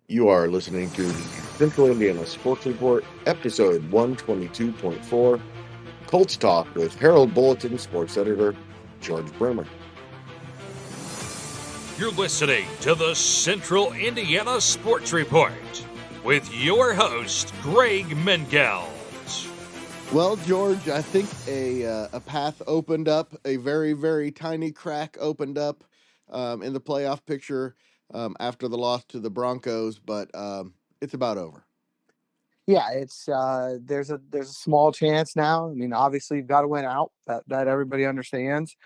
You are listening to the Central Indiana Sports Report, episode 122.4, Colts Talk with Herald-Bulletin sports editor George Bremer. You're listening to the Central Indiana Sports Report with your host, Greg Mengels. Well, George, I think a path opened up, a very, very tiny crack opened up in the playoff picture after the loss to the Broncos, but it's about over. Yeah, it's there's a small chance now. I mean, obviously you've got to win out. That everybody understands.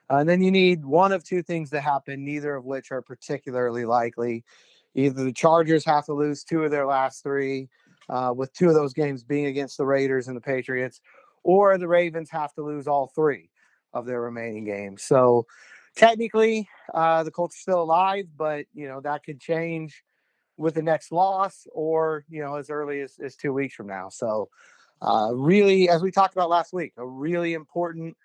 And then you need one of two things to happen, neither of which are particularly likely. Either the Chargers have to lose two of their last three, with two of those games being against the Raiders and the Patriots, or the Ravens have to lose all three of their remaining games. So technically, the Colts are still alive, but that could change with the next loss or as early as 2 weeks from now. So really, as we talked about last week, a really important,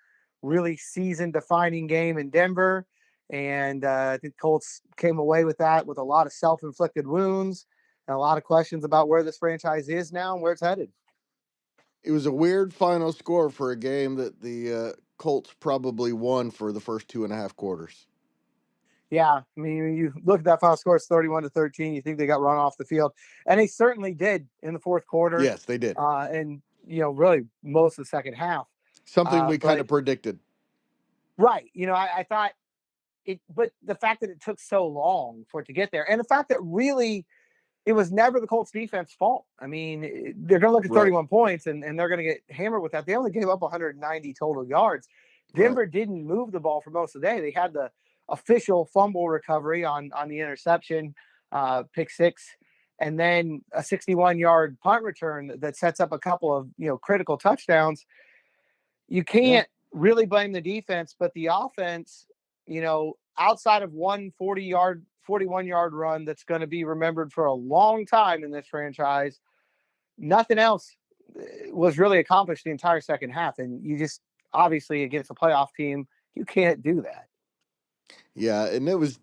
really season defining game in Denver. And I think Colts came away with that with a lot of self-inflicted wounds and a lot of questions about where this franchise is now and where it's headed. It was a weird final score for a game that the Colts probably won for the first 2.5 quarters. Yeah, I mean, when you look at that final score, it's 31-13. You think they got run off the field, and they certainly did in the fourth quarter. Yes, they did. And really most of the second half. Something we kind of predicted. Right. I thought it, but the fact that it took so long for it to get there, and the fact that really it was never the Colts defense fault. I mean, they're going to look at 31 points and they're going to get hammered with that. They only gave up 190 total yards. Denver didn't move the ball for most of the day. They had the official fumble recovery on the interception, pick six, and then a 61-yard punt return that sets up a couple of critical touchdowns. You can't really blame the defense, but the offense, outside of one 41-yard run that's going to be remembered for a long time in this franchise, nothing else was really accomplished the entire second half. And you just, obviously, against a playoff team, you can't do that. Yeah, and it was.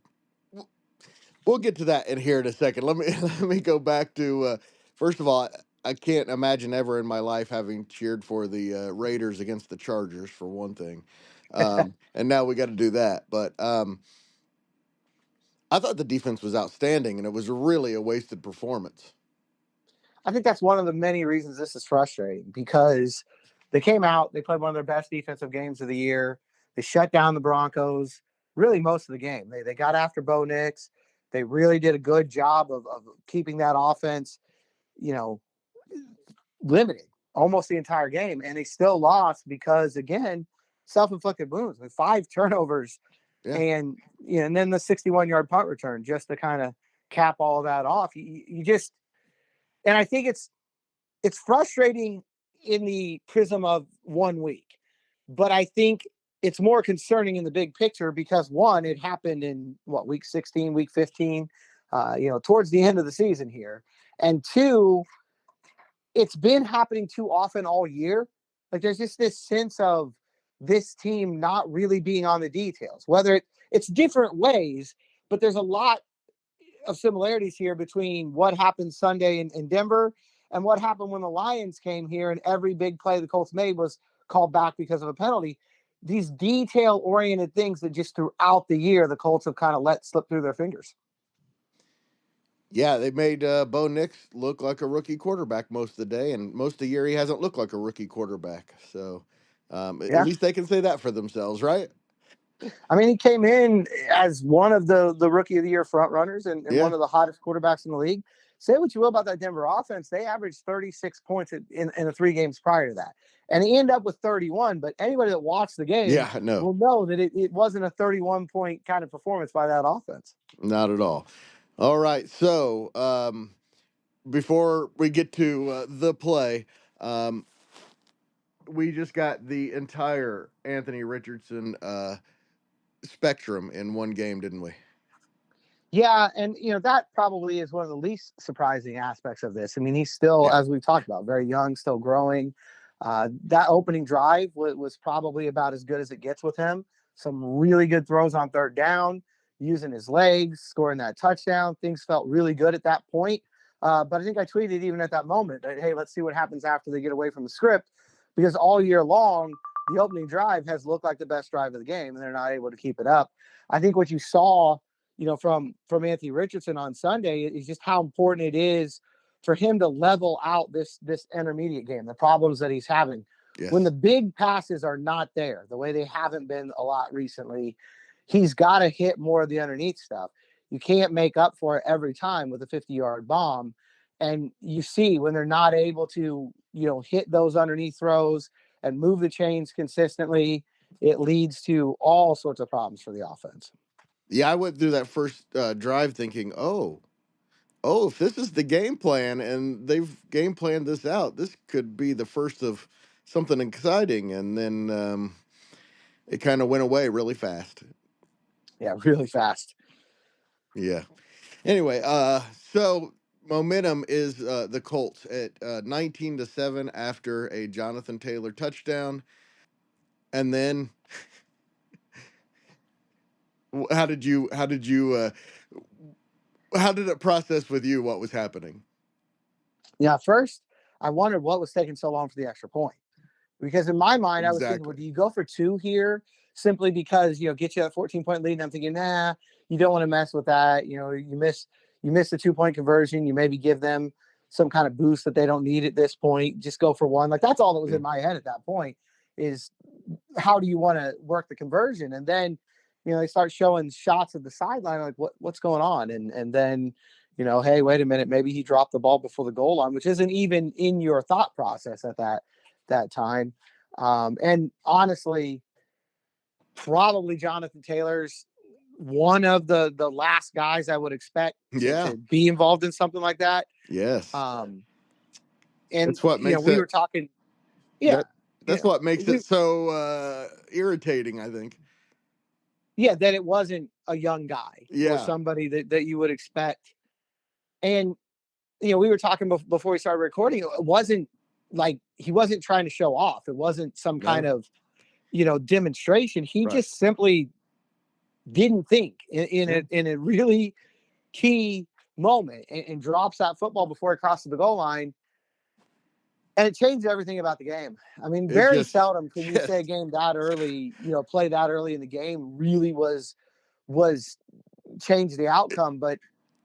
We'll get to that in here in a second. Let me go back to first of all, I can't imagine ever in my life having cheered for the Raiders against the Chargers for one thing, and now we got to do that. But I thought the defense was outstanding, and it was really a wasted performance. I think that's one of the many reasons this is frustrating, because they came out, they played one of their best defensive games of the year. They shut down the Broncos really most of the game. They got after Bo Nix. They really did a good job of keeping that offense, limited almost the entire game. And they still lost because, again, self-inflicted wounds. I mean, 5 turnovers and then the 61-yard punt return just to kind of cap all that off. You just, and I think it's frustrating in the prism of 1 week, but I think it's more concerning in the big picture because, one, it happened in week 16, week 15, towards the end of the season here. And two, it's been happening too often all year. Like, there's just this sense of this team not really being on the details, whether it's different ways, but there's a lot of similarities here between what happened Sunday in Denver and what happened when the Lions came here and every big play the Colts made was called back because of a penalty. These detail-oriented things that just throughout the year the Colts have kind of let slip through their fingers. Yeah, they made Bo Nix look like a rookie quarterback most of the day, and most of the year he hasn't looked like a rookie quarterback. So at least they can say that for themselves, right? I mean, he came in as one of the Rookie of the Year front runners and one of the hottest quarterbacks in the league. Say what you will about that Denver offense. They averaged 36 points in the 3 games prior to that. And he ended up with 31, but anybody that watched the game will know that it wasn't a 31-point kind of performance by that offense. Not at all. All right, so before we get to the play, we just got the entire Anthony Richardson spectrum in one game, didn't we? Yeah, and that probably is one of the least surprising aspects of this. I mean, he's still, as we've talked about, very young, still growing. That opening drive was probably about as good as it gets with him. Some really good throws on third down. using his legs, scoring that touchdown. Things felt really good at that point. But I think I tweeted even at that moment that, hey, let's see what happens after they get away from the script, because all year long, the opening drive has looked like the best drive of the game, and they're not able to keep it up. I think what you saw, from Anthony Richardson on Sunday is just how important it is for him to level out this intermediate game, the problems that he's having. Yes. When the big passes are not there, the way they haven't been a lot recently, he's got to hit more of the underneath stuff. You can't make up for it every time with a 50-yard bomb. And you see when they're not able to, hit those underneath throws and move the chains consistently, it leads to all sorts of problems for the offense. Yeah, I went through that first drive thinking, if this is the game plan and they've game planned this out, this could be the first of something exciting. And then it kind of went away really fast. Yeah, really fast. Yeah. Anyway, so momentum is the Colts at 19-7 after a Jonathan Taylor touchdown. And then how did it process with you what was happening? Yeah, first I wondered what was taking so long for the extra point. Because in my mind, I was thinking, well, Exactly. do you go for two here simply because, get you a 14-point lead? And I'm thinking, nah, you don't want to mess with that. You miss the 2-point conversion. You maybe give them some kind of boost that they don't need at this point. Just go for one. Like, that's all that was in my head at that point is, how do you want to work the conversion? And then, they start showing shots of the sideline, like what's going on? And then, hey, wait a minute, maybe he dropped the ball before the goal line, which isn't even in your thought process at that time. And honestly, probably Jonathan Taylor's one of the last guys I would expect to be involved in something like that. Yes. And that's what makes we it. were talking. Yeah, that's what makes it so irritating, I think. Yeah, that it wasn't a young guy or somebody that you would expect. And we were talking before we started recording. It wasn't like he wasn't trying to show off. It wasn't some kind of demonstration. He just simply didn't think in a really key moment and drops that football before it crosses the goal line. And it changed everything about the game. I mean, very seldom can you say a game that early, play that early in the game really was change the outcome. But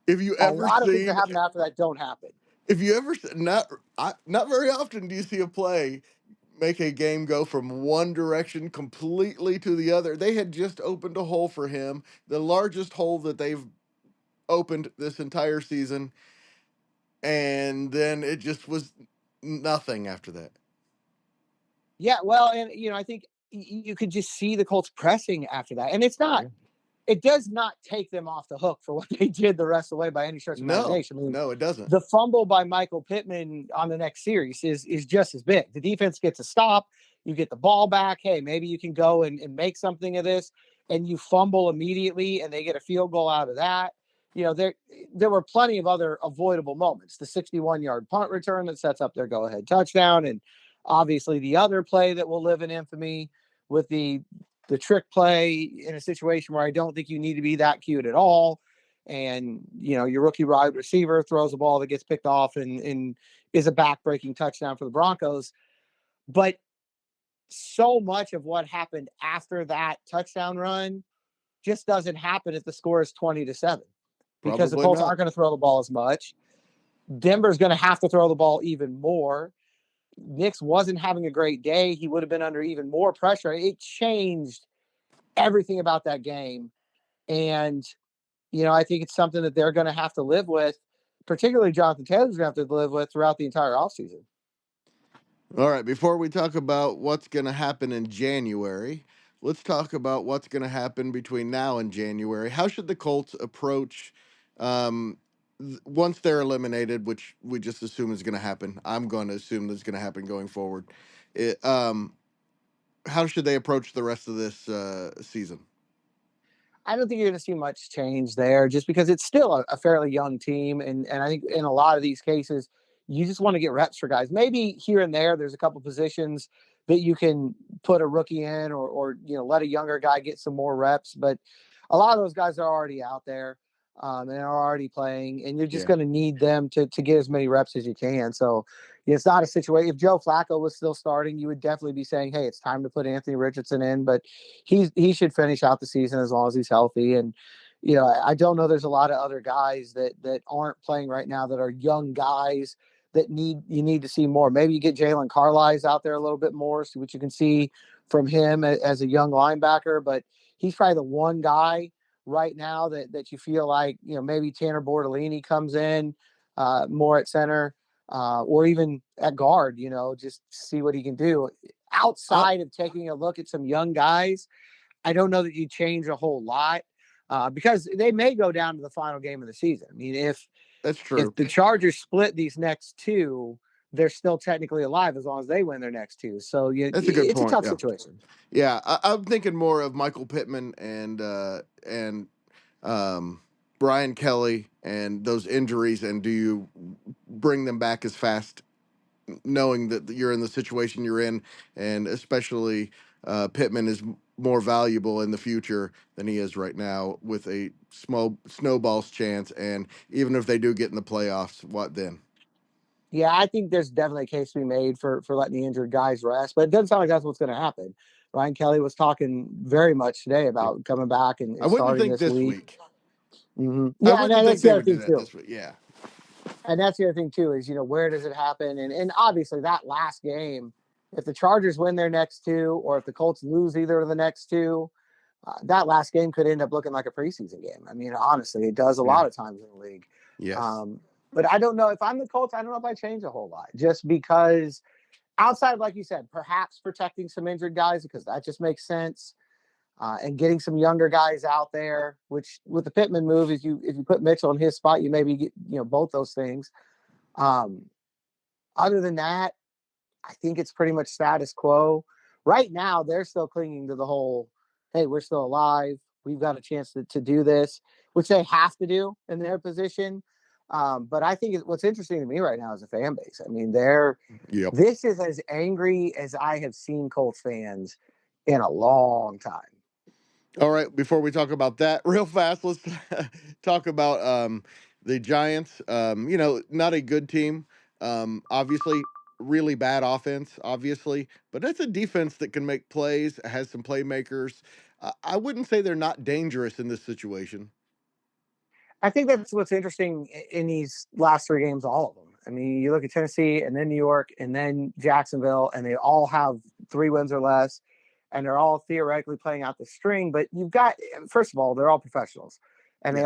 if you a ever lot of things that seen, happen after that don't happen. If you ever not very often do you see a play make a game go from one direction completely to the other. They had just opened a hole for him, the largest hole that they've opened this entire season, and then it just was nothing after that. Yeah, well, and I think you could just see the Colts pressing after that, and it's not. It does not take them off the hook for what they did the rest of the way by any stretch of imagination. No, it doesn't. The fumble by Michael Pittman on the next series is just as big. The defense gets a stop. You get the ball back. Hey, maybe you can go and make something of this, and you fumble immediately, and they get a field goal out of that. There were plenty of other avoidable moments. The 61-yard punt return that sets up their go-ahead touchdown, and obviously the other play that will live in infamy with the trick play in a situation where I don't think you need to be that cute at all. And, your rookie wide receiver throws a ball that gets picked off and is a back-breaking touchdown for the Broncos. But so much of what happened after that touchdown run just doesn't happen if the score is 20-7, because the Colts aren't going to throw the ball as much. Denver's going to have to throw the ball even more. Nix wasn't having a great day. He would have been under even more pressure. It changed everything about that game. And, I think it's something that they're going to have to live with, particularly Jonathan Taylor's going to have to live with throughout the entire offseason. All right, before we talk about what's going to happen in January, let's talk about what's going to happen between now and January. How should the Colts approach once they're eliminated, which we just assume is going to happen? I'm going to assume that's going to happen going forward. How should they approach the rest of this season? I don't think you're going to see much change there, just because it's still a fairly young team. And I think in a lot of these cases, you just want to get reps for guys. Maybe here and there's a couple positions that you can put a rookie in or let a younger guy get some more reps. But a lot of those guys are already out there and are already playing, and you're just Yeah. going to need them to get as many reps as you can. So it's not a situation. If Joe Flacco was still starting, you would definitely be saying, "Hey, it's time to put Anthony Richardson in." But he should finish out the season as long as he's healthy. And I don't know. There's a lot of other guys that aren't playing right now that are young guys that you need to see more. Maybe you get Jalen Carlisle out there a little bit more, see what you can see from him as a young linebacker. But he's probably the one guy right now that you feel like, maybe Tanner Bortolini comes in more at center or even at guard, just see what he can do. Outside of taking a look at some young guys, I don't know that you change a whole lot because they may go down to the final game of the season. I mean, That's true. if the Chargers split these next two, they're still technically alive as long as they win their next two. So That's a good it's a point. tough Yeah. situation. Yeah, I'm thinking more of Michael Pittman and Brian Kelly and those injuries, and do you bring them back as fast, knowing that you're in the situation you're in, and especially Pittman is more valuable in the future than he is right now with a small snowball's chance, and even if they do get in the playoffs, what then? Yeah, I think there's definitely a case to be made for letting the injured guys rest, but it doesn't sound like that's what's going to happen. Ryan Kelly was talking very much today about coming back I and wouldn't starting think this this week. week. I Yeah, and wouldn't think that's the they other would do thing that too. this week. Yeah. And that's the other thing too is where does it happen? And obviously that last game, if the Chargers win their next two, or if the Colts lose either of the next two, that last game could end up looking like a preseason game. I mean, honestly, it does a Yeah. lot of times in the league. Yes. But I don't know if I'm the Colts. I don't know if I change a whole lot, just because outside, like you said, perhaps protecting some injured guys because that just makes sense, and getting some younger guys out there. Which with the Pittman move, if you put Mitchell in his spot, you maybe get both those things. Um, Other than that, I think it's pretty much status quo. Right now, they're still clinging to the whole, hey, we're still alive. We've got a chance to do this, which they have to do in their position. But I think what's interesting to me right now is the fan base. I mean, Yep. this is as angry as I have seen Colts fans in a long time. All right, before we talk about that, real fast, let's talk about the Giants. Not a good team. Obviously, really bad offense, obviously, but that's a defense that can make plays, has some playmakers. I wouldn't say they're not dangerous in this situation. I think that's what's interesting in these last three games, all of them. I mean, you look at Tennessee and then New York and then Jacksonville, and they all have 3 wins or less, and they're all theoretically playing out the string. But you've got, first of all, they're all professionals, and Yes.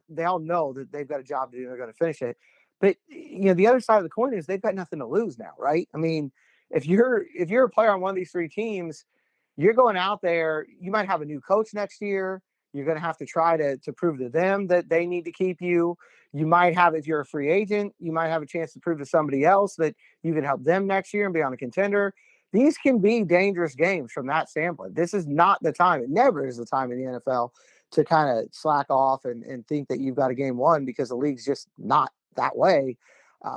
they all know that they've got a job to do. They're going to finish it. But the other side of the coin is they've got nothing to lose now, right? I mean, if you're a player on one of these three teams, you're going out there. You might have a new coach next year. You're going to have to try to prove to them that they need to keep you. You might have, if you're a free agent, you might have a chance to prove to somebody else that you can help them next year and be on a contender. These can be dangerous games from that standpoint. This is not the time. It never is the time in the NFL to kind of slack off and think that you've got a game won, because the league's just not that way.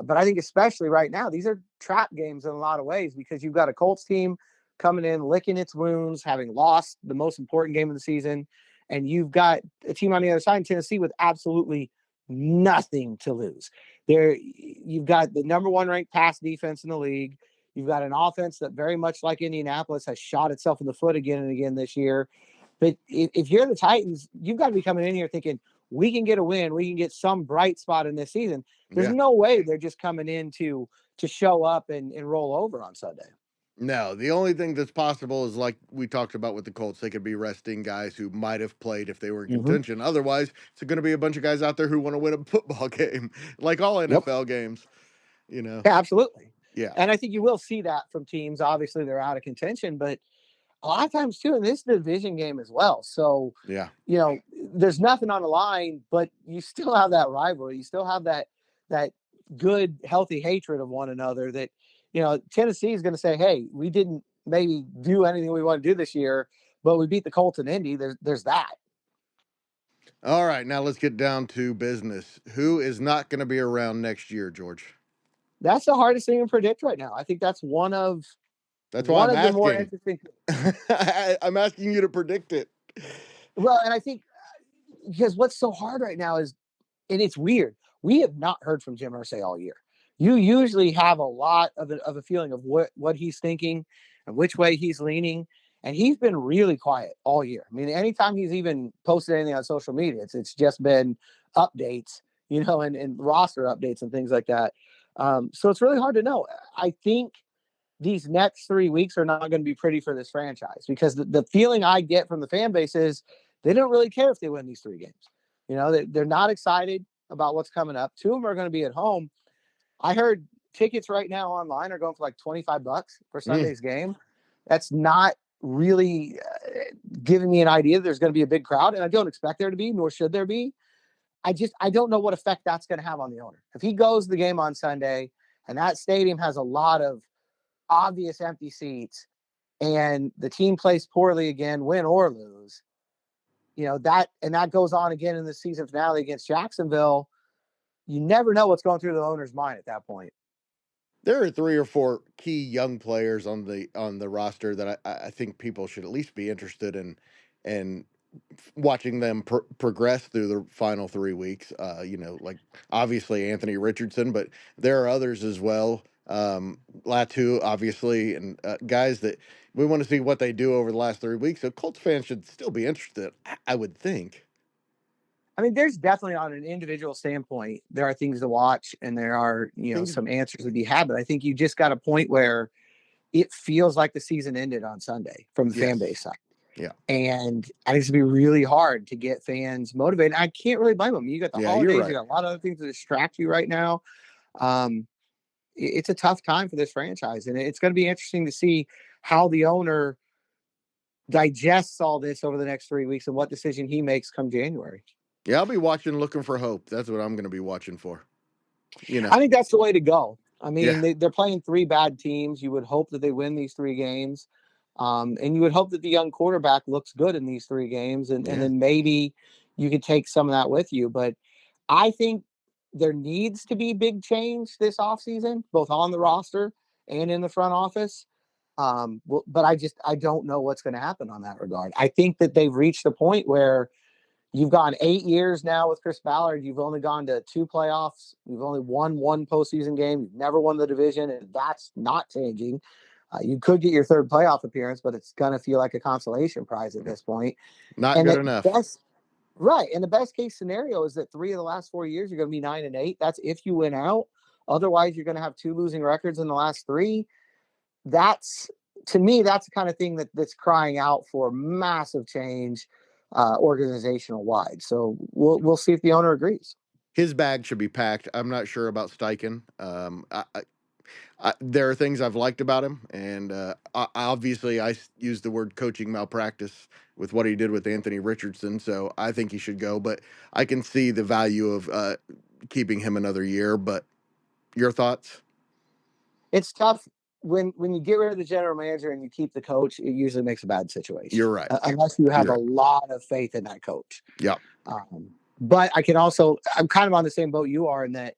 But I think especially right now, these are trap games in a lot of ways, because you've got a Colts team coming in, licking its wounds, having lost the most important game of the season. And you've got a team on the other side in Tennessee with absolutely nothing to lose. You've got the number one ranked pass defense in the league. You've got an offense that, very much like Indianapolis, has shot itself in the foot again and again this year. But if you're the Titans, you've got to be coming in here thinking, we can get a win. We can get some bright spot in this season. There's no way they're just coming in to show up and roll over on Sunday. No, the only thing that's possible is, like we talked about with the Colts, they could be resting guys who might have played if they were in contention. Otherwise, it's going to be a bunch of guys out there who want to win a football game, like all NFL games. Yeah, absolutely. Yeah. And I think you will see that from teams. Obviously, they're out of contention, but a lot of times too in this division game as well. So Yeah. There's nothing on the line, but you still have that rivalry. You still have that good, healthy hatred of one another. That Tennessee is going to say, "Hey, we didn't maybe do anything we want to do this year, but we beat the Colts and Indy." There's that. All right, now let's get down to business. Who is not going to be around next year, George? That's the hardest thing to predict right now. I think that's one of That's why I'm the more asking. interesting. I'm asking you to predict it. Well, and I think because what's so hard right now is, and it's weird, we have not heard from Jim Irsay all year. You usually have a lot of a feeling of what he's thinking and which way he's leaning. And he's been really quiet all year. I mean, anytime he's even posted anything on social media, it's just been updates, and roster updates and things like that. So it's really hard to know. I think these next 3 weeks are not going to be pretty for this franchise because the feeling I get from the fan base is they don't really care if they win these 3 games. They're not excited about what's coming up. 2 of them are going to be at home. I heard tickets right now online are going for like $25 for Sunday's game. That's not really giving me an idea there's going to be a big crowd, and I don't expect there to be, nor should there be. I don't know what effect that's going to have on the owner. If he goes the game on Sunday and that stadium has a lot of obvious empty seats and the team plays poorly again, win or lose, that goes on again in the season finale against Jacksonville, you never know what's going through the owner's mind at that point. There are 3 or 4 key young players on the roster that I think people should at least be interested in, and watching them progress through the final 3 weeks. Like obviously Anthony Richardson, but there are others as well. Latu, obviously, and guys that we want to see what they do over the last 3 weeks. So Colts fans should still be interested, I would think. I mean, there's definitely on an individual standpoint, there are things to watch and there are, some answers to be had. But I think you just got a point where it feels like the season ended on Sunday from the fan base side. Yeah. And I think it's going to be really hard to get fans motivated. I can't really blame them. You got the holidays, right. You got a lot of other things to distract you right now. It's a tough time for this franchise. And it's going to be interesting to see how the owner digests all this over the next 3 weeks and what decision he makes come January. Yeah, I'll be watching, looking for hope. That's what I'm going to be watching for. I think that's the way to go. I mean, they're playing 3 bad teams. You would hope that they win these 3 games. And you would hope that the young quarterback looks good in these 3 games. And then maybe you could take some of that with you. But I think there needs to be big change this offseason, both on the roster and in the front office. But I don't know what's going to happen on that regard. I think that they've reached a point where you've gone 8 years now with Chris Ballard. You've only gone to 2 playoffs. You've only won 1 postseason game. You've never won the division, and that's not changing. You could get your 3rd playoff appearance, but it's going to feel like a consolation prize at this point. Not good enough. Right. And the best case scenario is that 3 of the last 4 years, you're going to be 9-8. That's if you win out. Otherwise, you're going to have 2 losing records in the last 3. To me, that's the kind of thing that's crying out for massive change. Organizational wide. So we'll see if the owner agrees. His bag should be packed. I'm not sure about Steichen. There are things I've liked about him, and obviously I used the word coaching malpractice with what he did with Anthony Richardson, so I think he should go, but I can see the value of keeping him another year. But your thoughts? It's tough. When you get rid of the general manager and you keep the coach, it usually makes a bad situation. You're right. Unless you have a lot of faith in that coach. Yeah. But I'm kind of on the same boat you are in that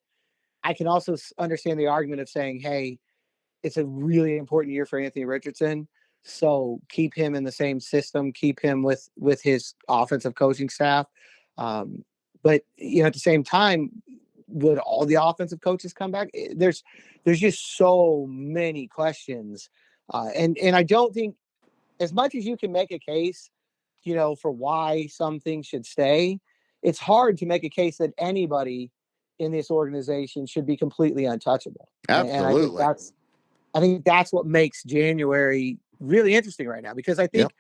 I can also understand the argument of saying, hey, it's a really important year for Anthony Richardson. So keep him in the same system, keep him with his offensive coaching staff. But at the same time, would all the offensive coaches come back? There's just so many questions. And I don't think, as much as you can make a case, for why some things should stay, it's hard to make a case that anybody in this organization should be completely untouchable. Absolutely. And I think that's what makes January really interesting right now, because I think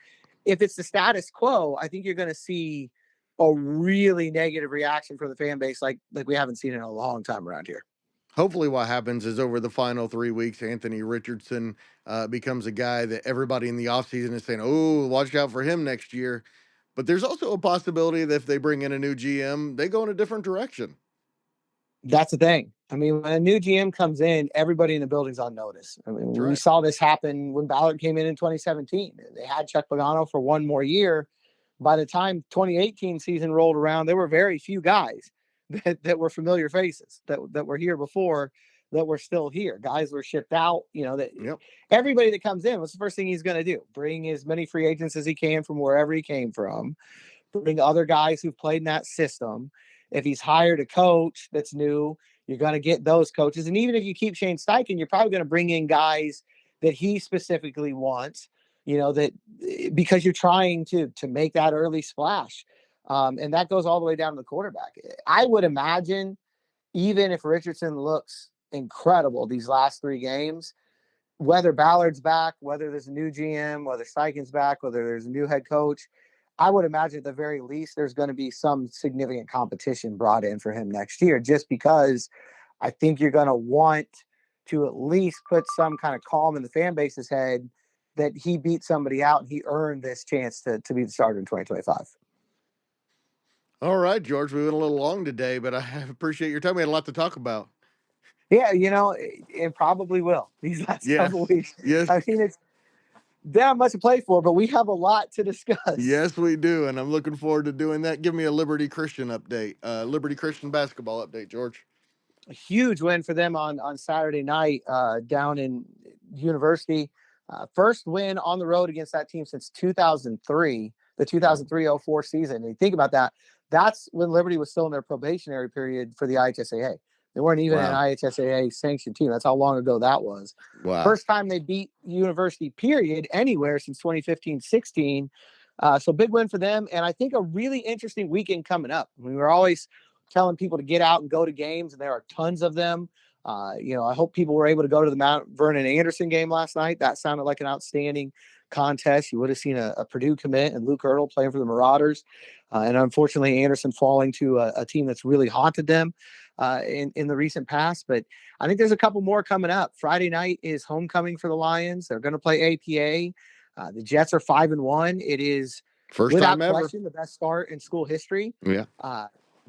if it's the status quo, I think you're going to see a really negative reaction from the fan base like we haven't seen in a long time around here. Hopefully what happens is over the final 3 weeks, Anthony Richardson becomes a guy that everybody in the offseason is saying, oh, watch out for him next year. But there's also a possibility that if they bring in a new GM, they go in a different direction. That's the thing. I mean, when a new GM comes in, everybody in the building's on notice. I mean, we saw this happen when Ballard came in 2017. They had Chuck Pagano for 1 more year. By the time 2018 season rolled around, there were very few guys that were familiar faces that were here before that were still here. Guys were shipped out. Everybody that comes in, what's the first thing he's going to do? Bring as many free agents as he can from wherever he came from. bring other guys who've played in that system. If he's hired a coach that's new, you're going to get those coaches. And even if you keep Shane Steichen, you're probably going to bring in guys that he specifically wants, that because you're trying to make that early splash. And that goes all the way down to the quarterback. I would imagine, even if Richardson looks incredible these last 3 games, whether Ballard's back, whether there's a new GM, whether Steichen's back, whether there's a new head coach, I would imagine at the very least there's going to be some significant competition brought in for him next year, just because I think you're going to want to at least put some kind of calm in the fan base's head that he beat somebody out and he earned this chance to be the starter in 2025. All right, George, we went a little long today, but I appreciate your time. We had a lot to talk about. Yeah, it probably will these last couple weeks. Yes. I mean, it's not much to play for, but we have a lot to discuss. Yes, we do, and I'm looking forward to doing that. Give me a Liberty Christian update, Liberty Christian basketball update, George. A huge win for them on Saturday night down in University. First win on the road against that team since 2003, the 2003-04 season. And you think about that, that's when Liberty was still in their probationary period for the IHSAA. They weren't even an IHSAA sanctioned team. That's how long ago that was. Wow. First time they beat University, period, anywhere since 2015-16. So big win for them. And I think a really interesting weekend coming up. We were always telling people to get out and go to games, and there are tons of them. I hope people were able to go to the Mount Vernon Anderson game last night. That sounded like an outstanding contest. You would have seen a Purdue commit and Luke Ertl playing for the Marauders. And unfortunately, Anderson falling to a team that's really haunted them in the recent past. But I think there's a couple more coming up. Friday night is homecoming for the Lions. They're going to play APA. The Jets are 5-1. It is First without time question ever. the best start in school history. Yeah.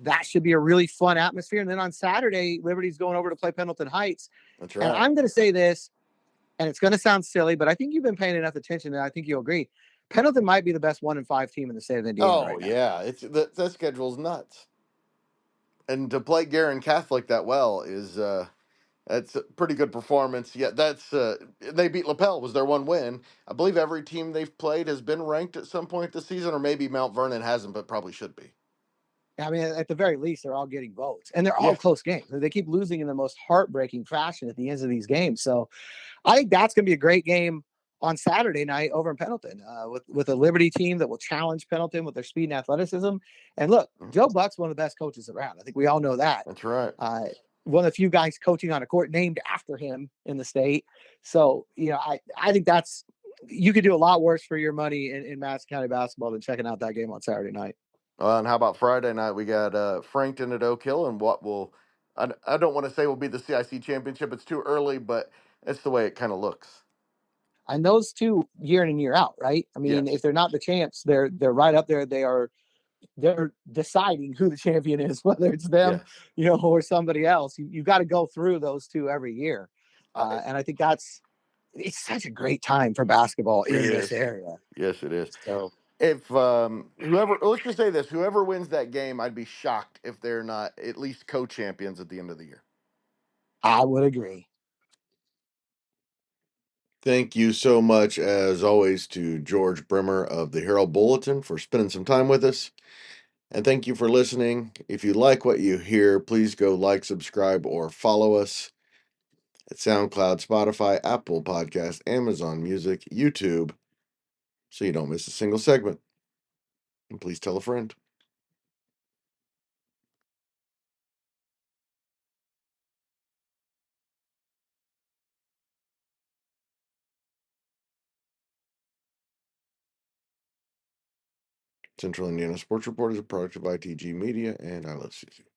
That should be a really fun atmosphere. And then on Saturday, Liberty's going over to play Pendleton Heights. That's right. And I'm going to say this, and it's going to sound silly, but I think you've been paying enough attention, and I think you'll agree. Pendleton might be the best 1-5 team in the state of Indiana right now. Yeah. It's that schedule's nuts. And to play Garin Catholic that well is that's a pretty good performance. Yeah, that's they beat LaPel, was their one win. I believe every team they've played has been ranked at some point this season, or maybe Mount Vernon hasn't, but probably should be. I mean, at the very least, they're all getting votes, and they're all close games. They keep losing in the most heartbreaking fashion at the ends of these games. So I think that's going to be a great game on Saturday night over in Pendleton with a Liberty team that will challenge Pendleton with their speed and athleticism. And look, Joe Buck's one of the best coaches around. I think we all know that. That's right. One of the few guys coaching on a court named after him in the state. So, I think you could do a lot worse for your money in Madison County basketball than checking out that game on Saturday night. And how about Friday night? We got Frankton at Oak Hill, and what will I don't want to say will be the CIC championship. It's too early, but it's the way it kind of looks. And those two year in and year out, right? I mean, if they're not the champs, they're right up there. They're deciding who the champion is, whether it's them, or somebody else. You got to go through those two every year. And I think it's such a great time for basketball in this area. Yes, it is. So if let's just say this, whoever wins that game, I'd be shocked if they're not at least co-champions at the end of the year. I would agree. Thank you so much, as always, to George Bremer of the Herald-Bulletin for spending some time with us. And thank you for listening. If you like what you hear, please go like, subscribe, or follow us at SoundCloud, Spotify, Apple Podcasts, Amazon Music, YouTube, so you don't miss a single segment. And please tell a friend. Central Indiana Sports Report is a product of ITG Media, and I love Susie.